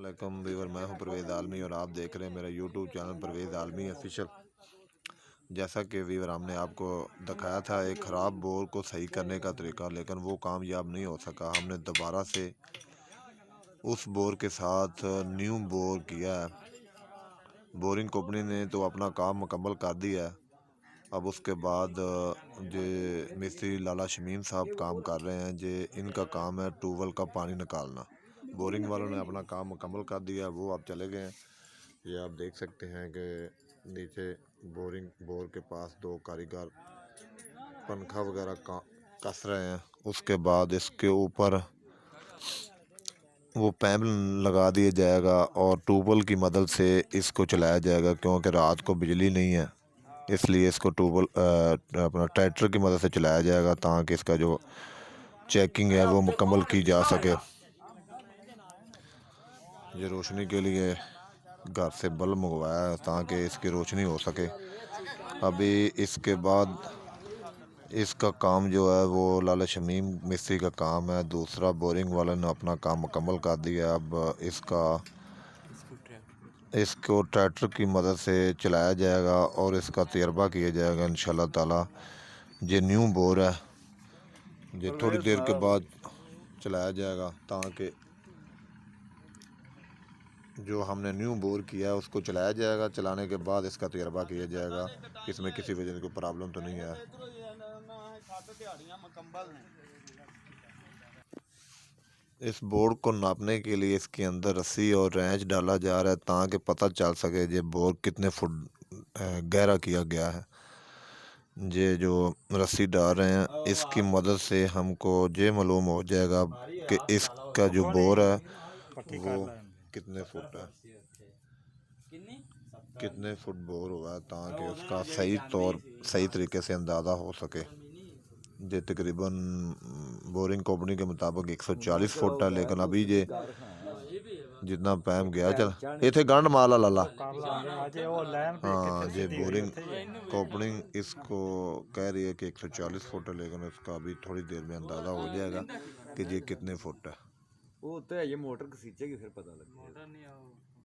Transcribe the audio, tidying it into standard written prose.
अस्सलामुअलैकुम व्यूअर, मैं हूं परवेज़ आलमी और आप देख रहे हैं मेरा यूट्यूब चैनल परवेज़ आलमी ऑफिशियल। जैसा कि व्यूअर हमने आपको दिखाया था एक ख़राब बोर को सही करने का तरीका, लेकिन वो कामयाब नहीं हो सका। हमने दोबारा से उस बोर के साथ न्यू बोर किया है। बोरिंग कंपनी ने तो अपना काम मुकम्मल कर दिया है। अब उसके बाद जे मिस्त्री लाला शमीम साहब काम कर रहे हैं। जे इनका काम है ट्यूबवेल का पानी निकालना। बोरिंग वालों ने अपना काम मुकम्मल कर दिया, वो अब चले गए हैं। ये आप देख सकते हैं कि नीचे बोर के पास दो कारीगर पंखा वगैरह कस रहे हैं। उसके बाद इसके ऊपर वो पैप लगा दिया जाएगा और ट्यूबवेल की मदद से इसको चलाया जाएगा, क्योंकि रात को बिजली नहीं है, इसलिए इसको ट्यूबवेल अपना ट्रैक्टर की मदद से चलाया जाएगा ताकि इसका जो चेकिंग है वो मुकम्मल की जा सके। ये रोशनी के लिए घर से बल्ब मंगवाया है ताकि इसकी रोशनी हो सके। अभी इसके बाद इसका काम जो है वो लाला शमीम मिस्त्री का काम है। दूसरा बोरिंग वाले ने अपना काम मुकम्मल कर दिया। अब इसको ट्रैक्टर की मदद से चलाया जाएगा और इसका तजर्बा किया जाएगा इंशाल्लाह ताला। ये न्यू बोर है, ये थोड़ी देर के बाद चलाया जाएगा ताकि जो हमने न्यू बोर किया है उसको चलाया जाएगा। चलाने के बाद इसका तजर्बा किया जाएगा कि इसमें किसी वजह की प्रॉब्लम तो नहीं है। इस बोर्ड को नापने के लिए इसके अंदर रस्सी और रेंच डाला जा रहा है ताकि पता चल सके ये बोर कितने फुट गहरा किया गया है। ये जो रस्सी डाल रहे हैं इसकी मदद से हमको ये मालूम हो जाएगा कि इसका जो बोर है वो कितने फुट है, कितने फुट बोर हुआ है, ताकि उसका सही तरीके से अंदाज़ा हो सके। ये तकरीबन बोरिंग कंपनी के मुताबिक 140 फुट है, लेकिन अभी ये जितना पैम गया चल इतने गंढ माला लाला। हाँ, ये बोरिंग कंपनी इसको कह रही है कि 140 फुट है, लेकिन उसका अभी थोड़ी देर में अंदाज़ा हो जाएगा कि ये कितने फुट है। वो तो है, ये मोटर खींचेगी फिर पता लगेगा।